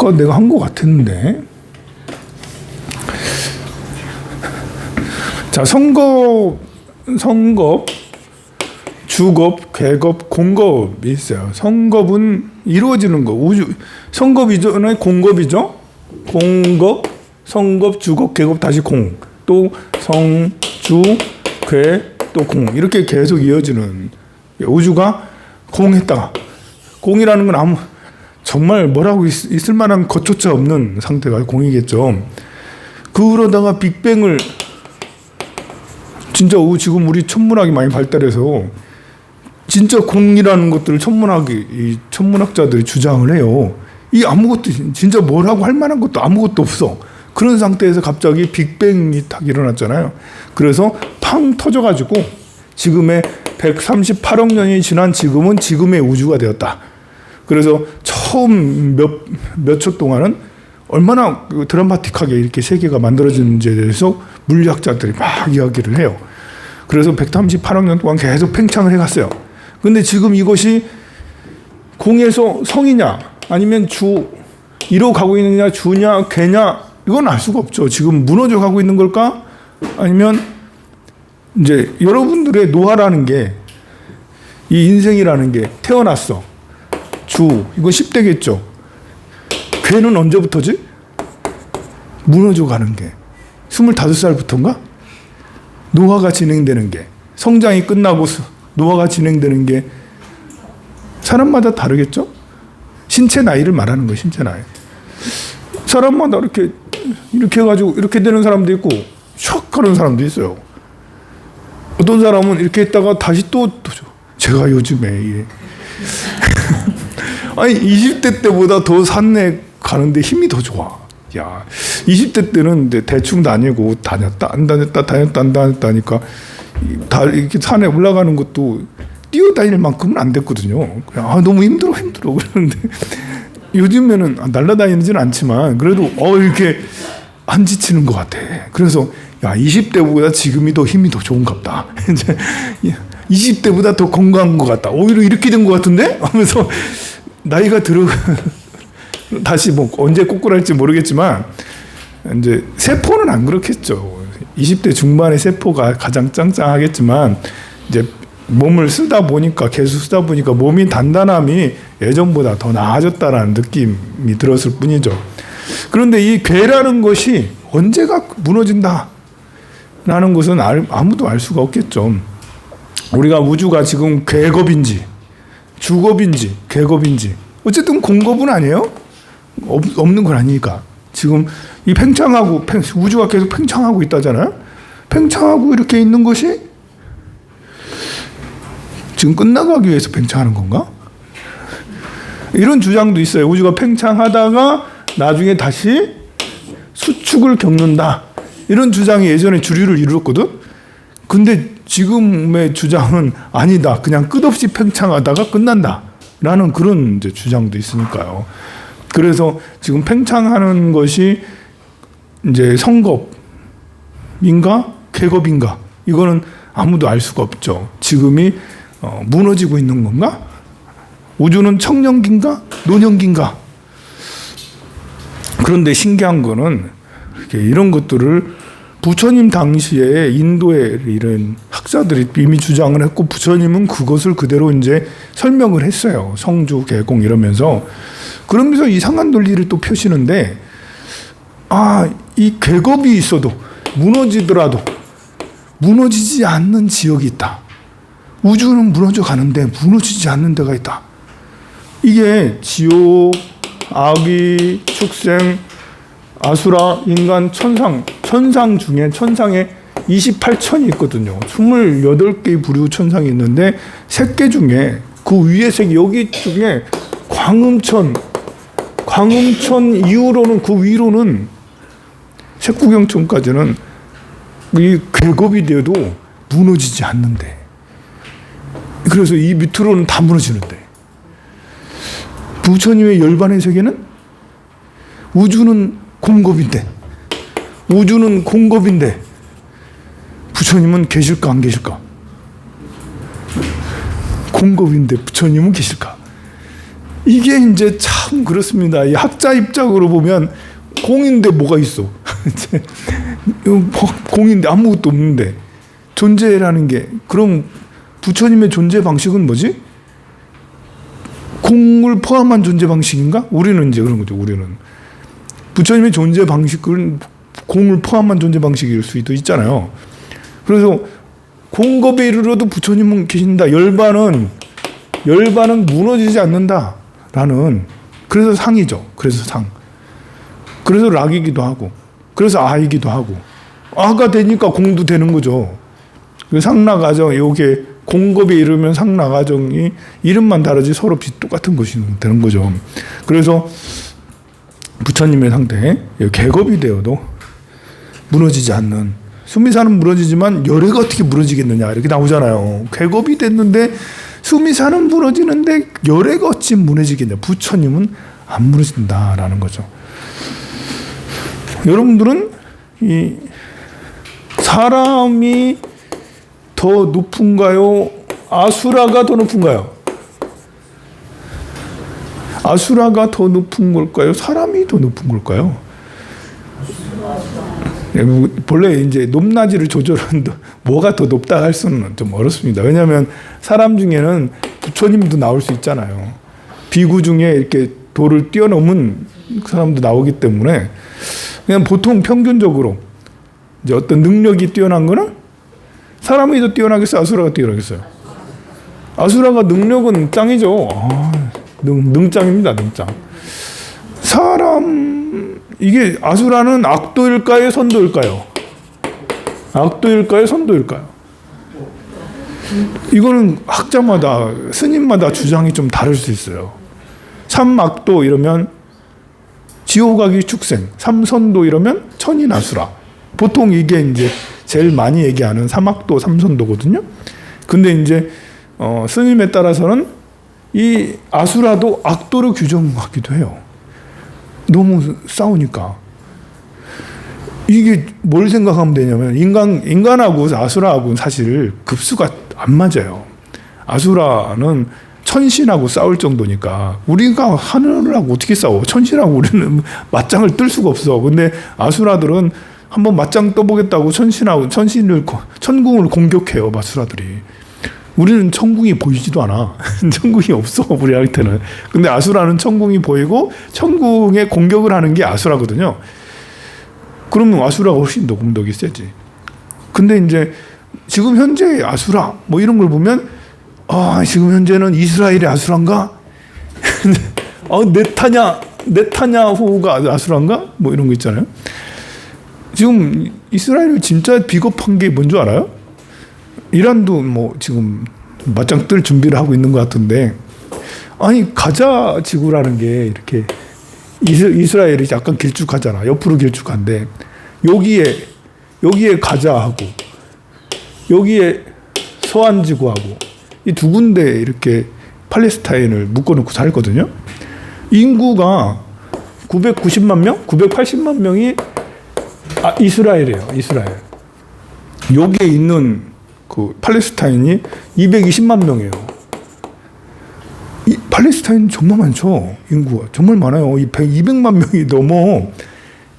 아까 내가 한 것 같았는데. 자, 성겁, 주겁, 괴겁, 공겁이 있어요. 성겁은 이루어지는 거. 성겁 이전에 공겁이죠. 공겁, 성겁, 주겁, 괴겁, 다시 공. 또 성, 주, 괴, 또 공. 이렇게 계속 이어지는 우주가 공했다가, 공이라는 건 정말 뭐라고 있을 만한 것조차 없는 상태가 공이겠죠. 그러다가 빅뱅을 진짜 지금 우리 천문학이 많이 발달해서 진짜 공이라는 것들을 천문학자들이 주장을 해요. 이 아무것도 진짜 뭐라고 할 만한 것도 아무것도 없어. 그런 상태에서 갑자기 빅뱅이 딱 일어났잖아요. 그래서 팡 터져가지고 지금의 138억 년이 지난 지금은 지금의 우주가 되었다. 그래서 처음 몇 초 동안은 얼마나 드라마틱하게 이렇게 세계가 만들어지는지에 대해서 물리학자들이 막 이야기를 해요. 그래서 138억 년 동안 계속 팽창을 해갔어요. 근데 지금 이것이 공에서 성이냐 아니면 이로 가고 있느냐 주냐 괴냐 이건 알 수가 없죠. 지금 무너져 가고 있는 걸까? 아니면 이제 여러분들의 노화라는 게 이 인생이라는 게 태어났어. 이건 10대겠죠. 괴는 언제부터지? 무너져 가는 게 25살부터인가? 노화가 진행되는 게 성장이 끝나고 노화가 진행되는 게 사람마다 다르겠죠? 신체 나이를 말하는 거예요. 신체 나이. 사람마다 이렇게 해가지고 이렇게 되는 사람도 있고 샥 하는 사람도 있어요. 어떤 사람은 이렇게 했다가 다시 또 제가 요즘에 아니 20대 때보다 더 산에 가는데 힘이 더 좋아. 야, 20대 때는 대충 다니고 다녔다 안 다녔다 하니까 다 이렇게 산에 올라가는 것도 뛰어다닐 만큼은 안 됐거든요. 그냥 너무 힘들어 그러는데 요즘에는 날아다니지는 않지만 그래도 이렇게 안 지치는 것 같아. 그래서 20대보다 지금이 더 힘이 더 좋은갑다. 이제 20대보다 더 건강한 것 같다. 오히려 이렇게 된 것 같은데? 하면서 나이가 다시 언제 꼬꾸랄지 모르겠지만 이제 세포는 안 그렇겠죠. 20대 중반의 세포가 가장 짱짱하겠지만 이제 몸을 계속 쓰다 보니까 몸이 단단함이 예전보다 더 나아졌다라는 느낌이 들었을 뿐이죠. 그런데 이 괴라는 것이 언제가 무너진다라는 것은 아무도 알 수가 없겠죠. 우리가 우주가 지금 괴겁인지 주겁인지 괴겁인지 어쨌든 공겁은 아니에요. 없는 건 아니니까. 지금 이 우주가 계속 팽창하고 있다잖아요. 팽창하고 이렇게 있는 것이 지금 끝나가기 위해서 팽창하는 건가? 이런 주장도 있어요. 우주가 팽창하다가 나중에 다시 수축을 겪는다. 이런 주장이 예전에 주류를 이루었거든. 근데 지금의 주장은 아니다. 그냥 끝없이 팽창하다가 끝난다. 라는 그런 이제 주장도 있으니까요. 그래서 지금 팽창하는 것이 이제 성겁인가 괴겁인가 이거는 아무도 알 수가 없죠. 지금이 무너지고 있는 건가? 우주는 청년기인가? 노년기인가? 그런데 신기한 거는 이런 것들을 부처님 당시에 인도의 이런 학자들이 이미 주장을 했고 부처님은 그것을 그대로 이제 설명을 했어요. 성주, 개공 이러면서. 그러면서 이상한 논리를 또 펴시는데 이 괴겁이 있어도 무너지더라도 무너지지 않는 지역이 있다. 우주는 무너져 가는데 무너지지 않는 데가 있다. 이게 지옥, 아귀, 축생, 아수라, 인간, 천상 중에 천상에 28천이 있거든요. 28개의 부류 천상이 있는데 3개 중에 그 위에 여기 중에 광음천 이후로는 그 위로는 색구경천까지는 이 괴겁이 되어도 무너지지 않는데 그래서 이 밑으로는 다 무너지는데 부처님의 열반의 세계는 우주는 공겁인데 부처님은 계실까 안 계실까? 공겁인데 부처님은 계실까? 이게 이제 참 그렇습니다. 이 학자 입장으로 보면 공인데 뭐가 있어? 공인데 아무것도 없는데 존재라는 게, 그럼 부처님의 존재 방식은 뭐지? 공을 포함한 존재 방식인가? 우리는 이제 그런 거죠. 우리는 부처님의 존재 방식은 공을 포함한 존재 방식일 수도 있잖아요. 그래서 공겁에 이르러도 부처님은 계신다. 열반은 무너지지 않는다라는, 그래서 상이죠. 그래서 상. 그래서 락이기도 하고, 그래서 아이기도 하고, 아가 되니까 공도 되는 거죠. 그 상락아정, 요게 공겁에 이르면 상락아정이 이름만 다르지 서로 똑같은 것이 되는 거죠. 그래서 부처님의 상태, 계겁이 되어도 무너지지 않는, 수미사는 무너지지만 열애가 어떻게 무너지겠느냐 이렇게 나오잖아요. 계겁이 됐는데 수미사는 무너지는데 열애가 어찌 무너지겠냐. 부처님은 안 무너진다라는 거죠. 여러분들은 이 사람이 더 높은가요? 아수라가 더 높은가요? 아수라가 더 높은 걸까요? 사람이 더 높은 걸까요? 본래 이제 높낮이를 조절하는데 뭐가 더 높다 할 수는 좀 어렵습니다. 왜냐하면 사람 중에는 부처님도 나올 수 있잖아요. 비구 중에 이렇게 도를 뛰어넘은 사람도 나오기 때문에 그냥 보통 평균적으로 이제 어떤 능력이 뛰어난 거는 사람이 더 뛰어나겠어요? 아수라가 뛰어나겠어요? 아수라가 능력은 짱이죠. 능짱입니다. 능짱. 이게 아수라는 악도일까요? 선도일까요? 악도일까요? 선도일까요? 이거는 학자마다, 스님마다 주장이 좀 다를 수 있어요. 삼악도 이러면 지호각이 축생, 삼선도 이러면 천인아수라. 보통 이게 이제 제일 많이 얘기하는 삼악도, 삼선도거든요. 근데 이제 스님에 따라서는 이 아수라도 악도로 규정하기도 해요. 너무 싸우니까. 이게 뭘 생각하면 되냐면 인간하고 아수라하고는 사실 급수가 안 맞아요. 아수라는 천신하고 싸울 정도니까 우리가 하늘하고 어떻게 싸워? 천신하고 우리는 맞짱을 뜰 수가 없어. 근데 아수라들은 한번 맞짱 떠보겠다고 천궁을 공격해요. 아수라들이. 우리는 천궁이 보이지도 않아. 천궁이 없어, 우리한테는. 근데 아수라는 천궁이 보이고 천궁에 공격을 하는 게 아수라거든요. 그러면 아수라가 훨씬 더 공격이 세지. 근데 이제 지금 현재 아수라 뭐 이런 걸 보면 지금 현재는 이스라엘의 아수라인가? 네타냐후가 아수라인가? 뭐 이런 거 있잖아요. 지금 이스라엘이 진짜 비겁한 게 뭔 줄 알아요? 이란도 뭐 지금 맞짱 뜰 준비를 하고 있는 것 같은데, 아니 가자 지구라는 게 이렇게 이스라엘이 약간 길쭉하잖아. 옆으로 길쭉한데 여기에 가자하고 여기에 서안지구하고 이 두 군데 이렇게 팔레스타인을 묶어놓고 살거든요. 인구가 990만 명, 980만 명이 이스라엘이에요. 이스라엘. 여기에 있는 그 팔레스타인이 220만 명이에요. 이 팔레스타인 정말 많죠. 인구가 정말 많아요. 200만 명이 넘어.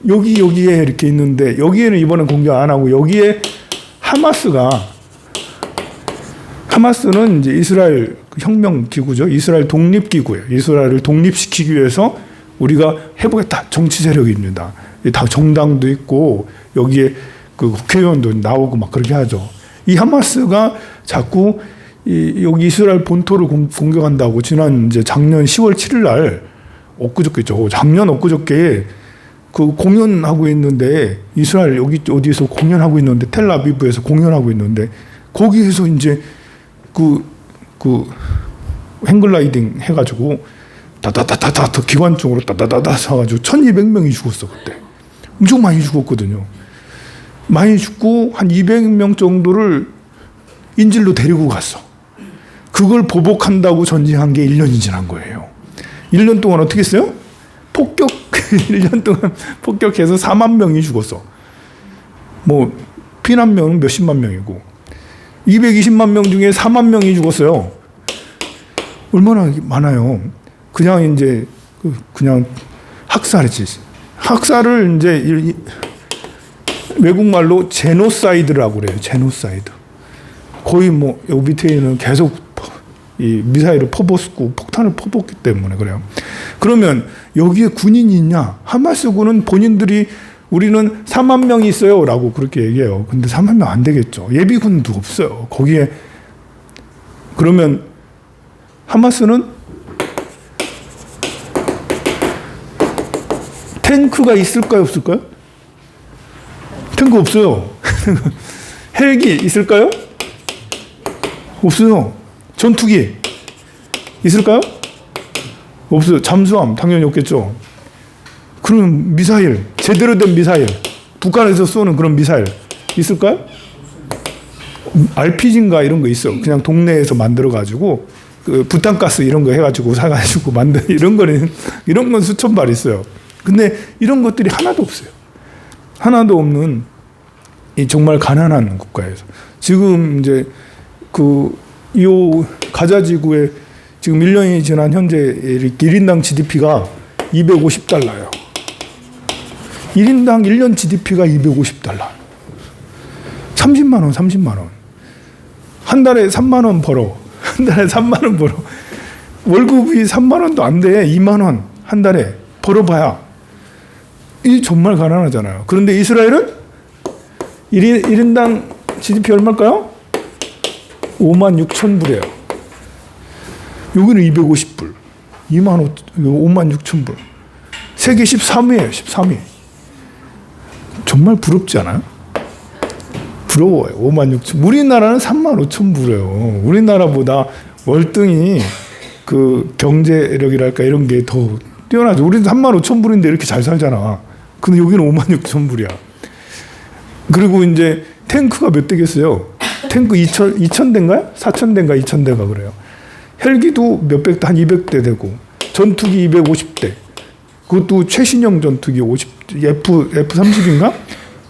여기에 이렇게 있는데 여기에는 이번엔 공격 안 하고 여기에 하마스는 이제 이스라엘 혁명 기구죠. 이스라엘 독립 기구예요. 이스라엘을 독립시키기 위해서 우리가 해보겠다. 정치 세력입니다. 다 정당도 있고 여기에 그 국회의원도 나오고 막 그렇게 하죠. 이 하마스가 자꾸 여기 이스라엘 본토를 공격한다고 이제 작년 10월 7일 날 엊그저께죠. 작년 엊그저께 그 공연하고 있는데 이스라엘 여기 어디에서 공연하고 있는데 텔아비브에서 공연하고 있는데 거기에서 이제 그 행글라이딩 해가지고 다다다다다 기관 쪽으로 다다다다 사가지고 1,200명이 죽었어 그때. 엄청 많이 죽었거든요. 많이 죽고 한 200명 정도를 인질로 데리고 갔어. 그걸 보복한다고 전쟁한 게 1년이 지난 거예요. 1년 동안 어떻게 했어요? 1년 동안 폭격해서 4만 명이 죽었어. 뭐 피난명은 몇십만 명이고 220만 명 중에 4만 명이 죽었어요. 얼마나 많아요. 그냥 이제 그냥 학살이지. 학살을 이제 외국말로 제노사이드라고 그래요. 제노사이드. 거의 뭐 여기 밑에는 계속 이 미사일을 퍼붓고 폭탄을 퍼붓기 때문에 그래요. 그러면 여기에 군인이 있냐? 하마스군은 본인들이 우리는 4만 명이 있어요 라고 그렇게 얘기해요. 근데 4만 명 안 되겠죠. 예비군도 없어요. 거기에. 그러면 하마스는 탱크가 있을까요? 없을까요? 탱크 없어요. 헬기 있을까요? 없어요. 전투기 있을까요? 없어요. 잠수함 당연히 없겠죠. 그럼 미사일, 제대로 된 미사일, 북한에서 쏘는 그런 미사일 있을까요? RPG인가 이런 거 있어. 그냥 동네에서 만들어가지고 그 부탄가스 이런 거 해가지고 사가지고 만든 이런 건 수천 발 있어요. 근데 이런 것들이 하나도 없어요. 하나도 없는 이 정말 가난한 국가에서 지금 이제 이 가자 지구에 지금 1년이 지난 현재 1인당 GDP가 250달러예요. 1인당 1년 GDP가 250달러. 30만 원, 30만 원. 한 달에 3만 원 벌어. 한 달에 3만 원 벌어. 월급이 3만 원도 안 돼. 2만 원 한 달에 벌어봐야. 이 정말 가난하잖아요. 그런데 이스라엘은 1인당 GDP 얼마일까요? 5만 6천 불이에요. 여기는 250불. 5만 6천 불. 세계 13위예요. 13위. 정말 부럽지 않아요? 부러워요. 5만 6천. 우리나라는 3만 5천 불이에요. 우리나라보다 월등히 그 경제력이랄까 이런 게 더 뛰어나죠. 우리는 3만 5천 불인데 이렇게 잘 살잖아. 근데 여기는 5만 6천 불이야. 그리고 이제 탱크가 몇 대겠어요? 탱크 2,000대인가요? 4,000대인가 2,000대가 그래요. 헬기도 몇백 대, 한 200대 되고, 전투기 250대. 그것도 최신형 전투기 F-30인가?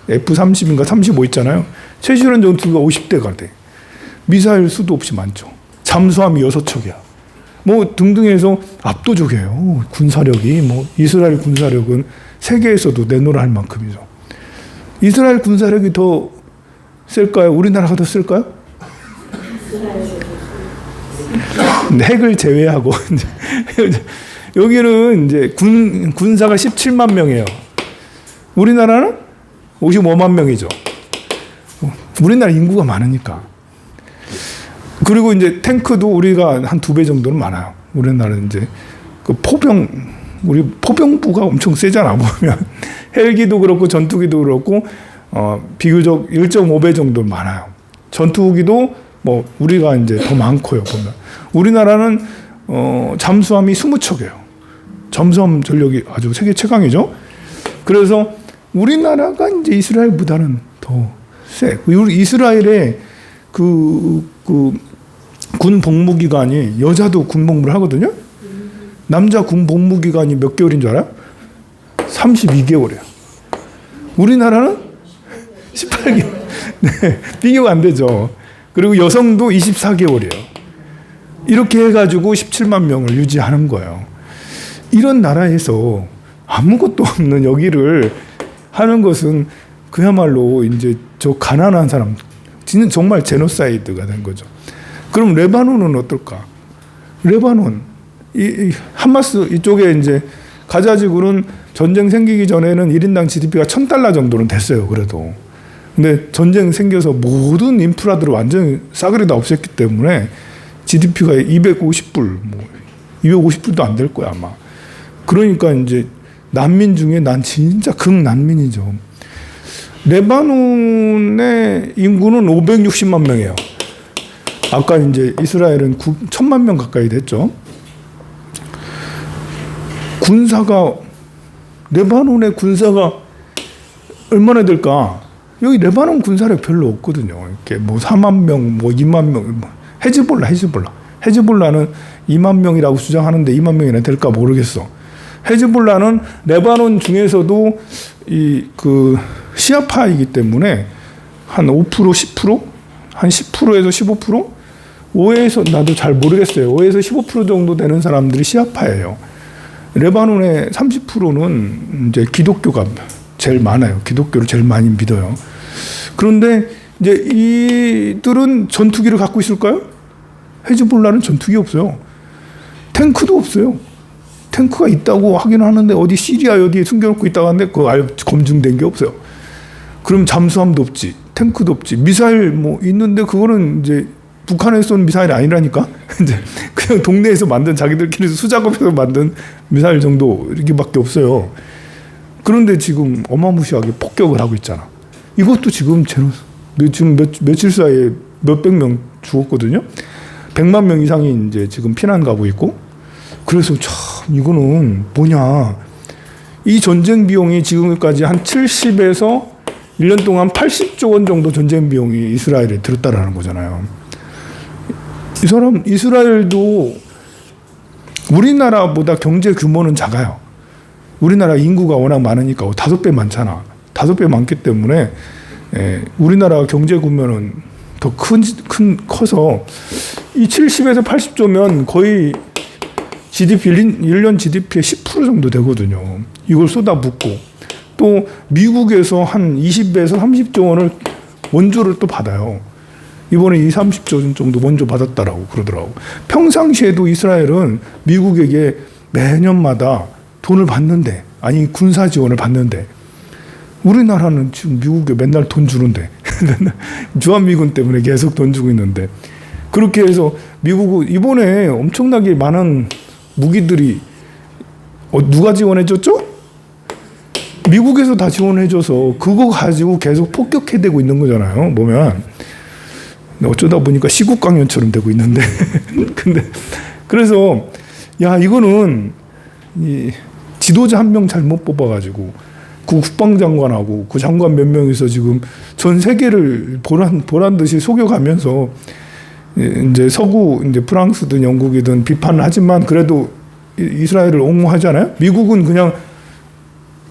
F-30인가 35 있잖아요. 최신형 전투기가 50대가 돼. 미사일 수도 없이 많죠. 잠수함이 6척이야. 뭐 등등 해서 압도적이에요. 군사력이. 뭐 이스라엘 군사력은 세계에서도 내놓으라 할 만큼이죠. 이스라엘 군사력이 더 셀까요? 우리나라가 더 셀까요? 핵을 제외하고 여기는 이제 군사가 17만 명이에요. 우리나라는 55만 명이죠. 우리나라 인구가 많으니까. 그리고 이제 탱크도 우리가 한 2배 정도는 많아요. 우리나라는 이제 그 우리 포병부가 엄청 세잖아 보면. 헬기도 그렇고 전투기도 그렇고 비교적 1.5배 정도 많아요. 전투기도 뭐 우리가 이제 더 많고요 보면. 우리나라는 잠수함이 20척이에요. 잠수함 전력이 아주 세계 최강이죠. 그래서 우리나라가 이제 이스라엘보다는 더 세. 이스라엘의 군 복무 기간이 여자도 군 복무를 하거든요. 남자 군 복무 기간이 몇 개월인 줄 알아요? 32개월이에요. 우리나라는 18개월. 네, 비교가 안 되죠. 그리고 여성도 24개월이에요. 이렇게 해가지고 17만 명을 유지하는 거예요. 이런 나라에서 아무것도 없는 여기를 하는 것은 그야말로 이제 저 가난한 사람, 진짜 정말 제노사이드가 된 거죠. 그럼 레바논은 어떨까? 레바논, 이 하마스 이쪽에 이제 가자 지구는 전쟁 생기기 전에는 1인당 GDP가 $1,000 정도는 됐어요. 그래도. 근데 전쟁 생겨서 모든 인프라들을 완전히 싸그리 다 없앴기 때문에 GDP가 250불, 뭐 250불도 안 될 거야 아마. 그러니까 이제 난민 중에 난 진짜 극난민이죠. 레바논의 인구는 560만 명이에요. 아까 이제 이스라엘은 1,000만 명 가까이 됐죠. 레바논의 군사가 얼마나 될까? 여기 레바논 군사력 별로 없거든요. 이렇게 뭐 4만 명, 뭐 2만 명, 헤즈볼라는 2만 명이라고 주장하는데 2만 명이나 될까 모르겠어. 헤즈볼라는 레바논 중에서도 시아파이기 때문에 한 5%, 10%? 한 10%에서 15%? 5에서 나도 잘 모르겠어요. 5에서 15% 정도 되는 사람들이 시아파예요. 레바논의 30%는 이제 기독교가 제일 많아요. 기독교를 제일 많이 믿어요. 그런데 이제 이들은 전투기를 갖고 있을까요? 헤즈볼라는 전투기 없어요. 탱크도 없어요. 탱크가 있다고 하긴 하는데 어디 시리아 어디에 숨겨놓고 있다고 하는데 그거 검증된 게 없어요. 그럼 잠수함도 없지, 탱크도 없지, 미사일 뭐 있는데 그거는 이제 북한에서 쏜 미사일이 아니라니까. 이제 그냥 동네에서 만든 자기들끼리 수작업해서 만든 미사일 정도 이렇게밖에 없어요. 그런데 지금 어마무시하게 폭격을 하고 있잖아. 이것도 지금 며칠 사이에 몇백 명 죽었거든요. 100만 명 이상이 이제 지금 피난 가고 있고. 그래서 참 이거는 뭐냐. 이 전쟁 비용이 지금까지 한 70에서 1년 동안 80조 원 정도 전쟁 비용이 이스라엘에 들었다라는 거잖아요. 이스라엘도 우리나라보다 경제 규모는 작아요. 우리나라 인구가 워낙 많으니까 5배 많잖아. 5배 많기 때문에 우리나라 경제 규모는 더 커서 이 70에서 80조면 거의 GDP 1년 GDP의 10% 정도 되거든요. 이걸 쏟아붓고 또 미국에서 한 20에서 30조 원을 원조를 또 받아요. 이번에 30조 원 정도 원조 받았다라고 그러더라고. 평상시에도 이스라엘은 미국에게 매년마다 돈을 받는데, 아니 군사 지원을 받는데, 우리나라는 지금 미국에 맨날 돈 주는데 주한미군 때문에 계속 돈 주고 있는데, 그렇게 해서 미국은 이번에 엄청나게 많은 무기들이 누가 지원해줬죠? 미국에서 다 지원해줘서 그거 가지고 계속 폭격해대고 있는 거잖아요. 보면 어쩌다 보니까 시국 강연처럼 되고 있는데 근데 그래서 야 이거는 이 지도자 한 명 잘못 뽑아가지고 그 국방장관하고 그 장관 몇 명이서 지금 전 세계를 보란 듯이 속여가면서 이제 서구 이제 프랑스든 영국이든 비판을 하지만 그래도 이스라엘을 옹호하잖아요. 미국은 그냥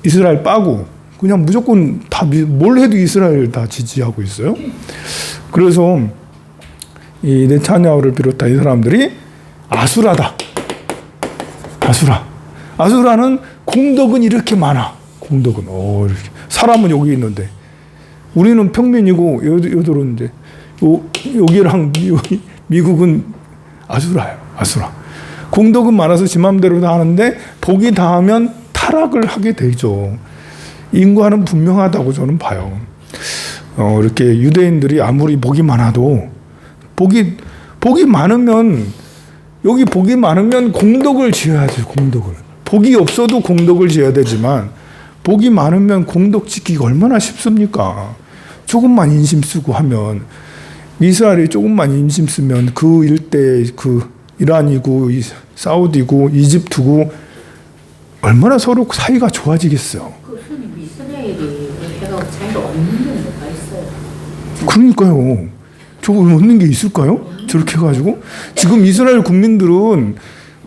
이스라엘 빠고 그냥 무조건 다 뭘 해도 이스라엘 다 지지하고 있어요. 그래서 이 네타냐후를 비롯한 이 사람들이 아수라다. 아수라는 공덕은 이렇게 많아. 공덕은 이렇게 사람은 여기 있는데 우리는 평민이고 여들은 이제 여기랑 미국은 아수라예요. 아수라. 공덕은 많아서 지 맘대로 다 하는데 복이 닿으면 타락을 하게 되죠. 인과는 분명하다고 저는 봐요. 이렇게 유대인들이 아무리 복이 많아도 복이 많으면 여기 복이 많으면 공덕을 지어야지. 공덕을. 복이 없어도 공덕을 지어야 되지만 복이 많으면 공덕 지키기가 얼마나 쉽습니까? 조금만 인심 쓰고 하면 이스라엘이 조금만 인심 쓰면 그 일대 그 이란이고 사우디고 이집트고 얼마나 서로 사이가 좋아지겠어요. 그 스님 이스라엘이 해가 차이가 없는 게 뭐가 있어요? 그러니까요. 저거 얻는 게 있을까요? 저렇게 해가지고 지금 이스라엘 국민들은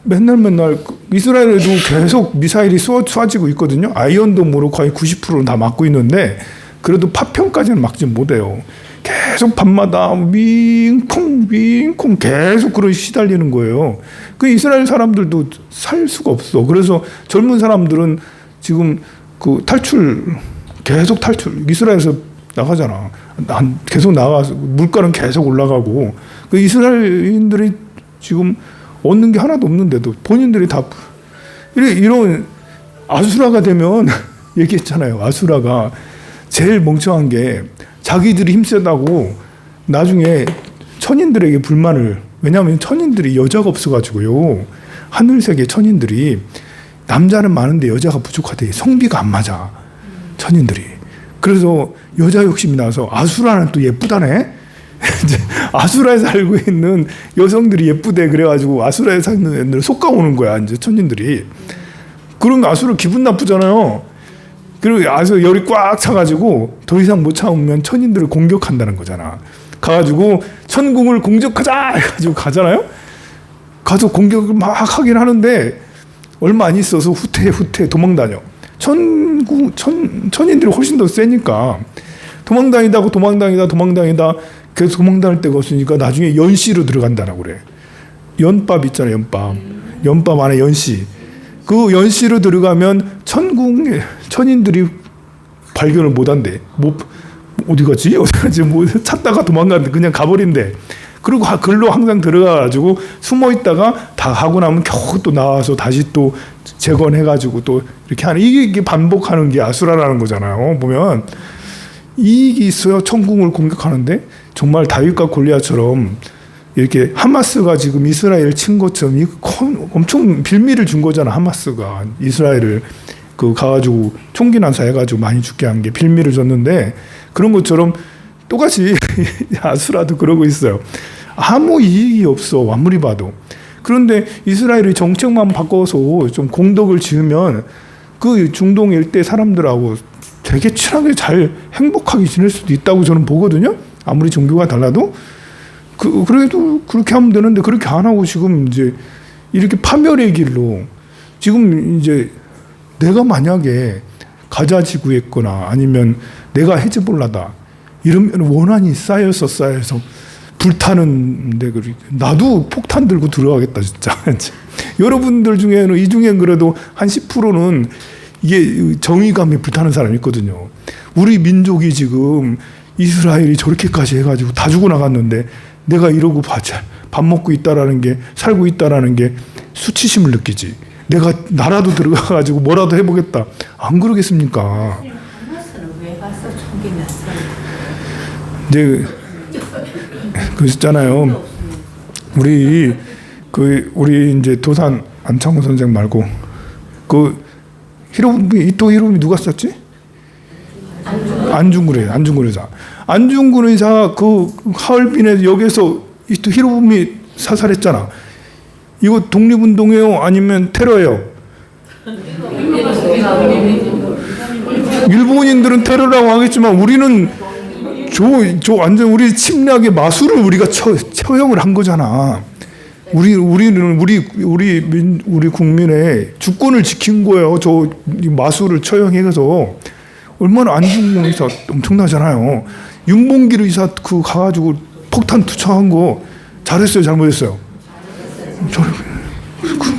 맨날 이스라엘에도 계속 미사일이 쏘아지고 있거든요. 아이언돔으로 거의 90%는 다 맞고 있는데 그래도 파편까지는 막지 못해요. 계속 밤마다 윙콩 계속 그런 시달리는 거예요. 그 이스라엘 사람들도 살 수가 없어. 그래서 젊은 사람들은 지금 그 계속 탈출 이스라엘에서 나가잖아. 계속 나가서 물가는 계속 올라가고 그 이스라엘인들이 지금 얻는 게 하나도 없는데도 본인들이 다 이런 아수라가 되면 얘기했잖아요. 아수라가 제일 멍청한 게 자기들이 힘세다고 나중에 천인들에게 불만을, 왜냐하면 천인들이 여자가 없어가지고요. 하늘세계 천인들이 남자는 많은데 여자가 부족하대. 성비가 안 맞아. 천인들이. 그래서 여자 욕심이 나서 아수라는 또 예쁘다네. 아수라에 살고 있는 여성들이 예쁘대. 그래가지고 아수라에 사는 애들 속아오는 거야. 이제 천인들이. 그러면 아수라 기분 나쁘잖아요. 그리고 아수 열이 꽉 차가지고 더 이상 못 참으면 천인들을 공격한다는 거잖아. 가가지고 천궁을 공격하자 해가지고 가잖아요. 가서 공격을 막 하긴 하는데 얼마 안 있어서 후퇴 도망다녀. 천인들이 훨씬 더 세니까 도망다니다 그래서 도망다닐 데가 없으니까 나중에 연씨로 들어간다라고 그래. 연밥 있잖아요, 연밥. 연밥 안에 연씨. 그 연씨로 들어가면 천인들이 발견을 못한대. 뭐 어디 갔지? 뭐 찾다가 도망가는데 그냥 가버린대. 그리고 글로 항상 들어가가지고 숨어 있다가 다 하고 나면 겨우 또 나와서 다시 또 재건해가지고 또 이렇게 하는, 이게 반복하는 게 아수라라는 거잖아요. 보면 이익이 있어요. 천궁을 공격하는데 정말 다윗과 골리앗처럼 이렇게 하마스가 지금 이스라엘을 친 것처럼 엄청 빌미를 준 거잖아. 하마스가 이스라엘을 가가지고 총기 난사해가지고 많이 죽게 한 게 빌미를 줬는데, 그런 것처럼 똑같이 아수라도 그러고 있어요. 아무 이익이 없어, 아무리 봐도. 그런데 이스라엘이 정책만 바꿔서 좀 공덕을 지으면 그 중동 일대 사람들하고 되게 친하게 잘 행복하게 지낼 수도 있다고 저는 보거든요. 아무리 종교가 달라도. 그래도 그렇게 하면 되는데 그렇게 안 하고 지금 이제 이렇게 파멸의 길로, 지금 이제 내가 만약에 가자 지구였거나 아니면 내가 헤즈볼라다 이러면 원한이 쌓여서 불타는데, 나도 폭탄 들고 들어가겠다 진짜. 여러분들 중에는 이 중엔 그래도 한 10%는 이게 정의감이 불타는 사람이 있거든요. 우리 민족이 지금 이스라엘이 저렇게까지 해가지고 다 죽어 나갔는데 내가 이러고 밥 먹고 있다라는 게, 살고 있다라는 게 수치심을 느끼지. 내가 나라도 들어가가지고 뭐라도 해보겠다. 안 그러겠습니까? 하마스는 왜 가서 총기 났어요? 이제 그랬잖아요. 우리 이제 도산 안창호 선생 말고 히로부미 누가 썼지? 안중근 의사. 안중근 의사 하얼빈에 여기서 히로부미 사살했잖아. 이거 독립운동이에요? 아니면 테러예요? 일본인들은 테러라고 하겠지만 우리는 완전 우리 침략의 마술을 우리가 처형을 한 거잖아. 우리는 우리 국민의 주권을 지킨 거예요. 저 마술을 처형해서. 얼마나 안중근 의사 엄청나잖아요. 윤봉길 의사 가가지고 폭탄 투척한 거 잘했어요, 잘못했어요?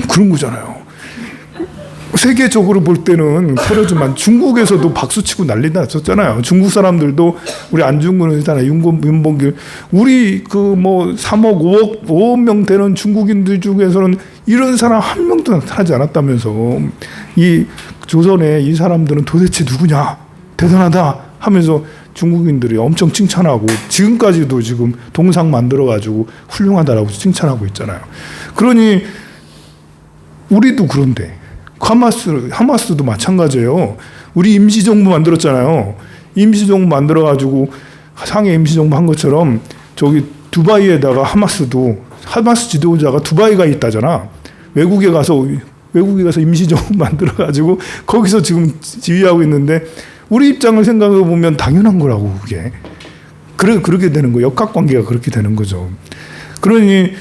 그런 거잖아요. 세계적으로 볼 때는 테러지만 중국에서도 박수치고 난리 났었잖아요. 중국 사람들도 우리 안중근 의사나 윤봉길, 우리 3억 5억 명 되는 중국인들 중에서는 이런 사람 한 명도 나타나지 않았다면서. 이 조선에 이 사람들은 도대체 누구냐, 대단하다 하면서 중국인들이 엄청 칭찬하고, 지금까지도 지금 동상 만들어가지고 훌륭하다라고 칭찬하고 있잖아요. 그러니 우리도 그런데 하마스도 마찬가지예요. 우리 임시정부 만들었잖아요. 임시정부 만들어가지고 상해 임시정부 한 것처럼 저기 두바이에다가 하마스 지도자가 두바이 가 있다잖아. 외국에 가서 임시정부 만들어가지고 거기서 지금 지휘하고 있는데, 우리 입장을 생각해 보면 당연한 거라고, 그게. 그렇게 되는 거, 역학관계가 그렇게 되는 거죠. 그러니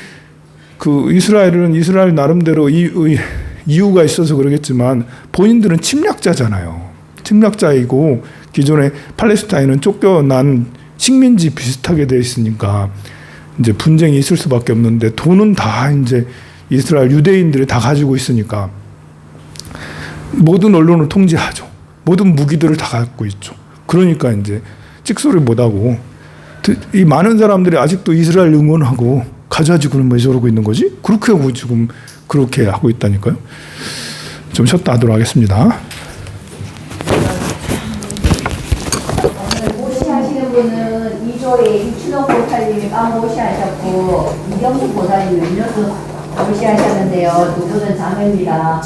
이스라엘은 이스라엘 나름대로 이유가 있어서 그러겠지만 본인들은 침략자잖아요. 침략자이고 기존에 팔레스타인은 쫓겨난 식민지 비슷하게 돼 있으니까 이제 분쟁이 있을 수밖에 없는데, 돈은 다 이제 이스라엘 유대인들이 다 가지고 있으니까 모든 언론을 통제하죠. 모든 무기들을 다 갖고 있죠. 그러니까 이제 찍소리 못하고, 이 많은 사람들이 아직도 이스라엘 응원하고 가자지구는 왜 저러고 있는 거지? 그렇게 하고 지금 그렇게 하고 있다니까요. 좀 쉬었다 하도록 하겠습니다. 모시하시는 분은 2조의 이춘옥 보살님이 모시하셨고, 이경수 보살님이 음료수 모시하셨는데요. 두 분은 자매입니다.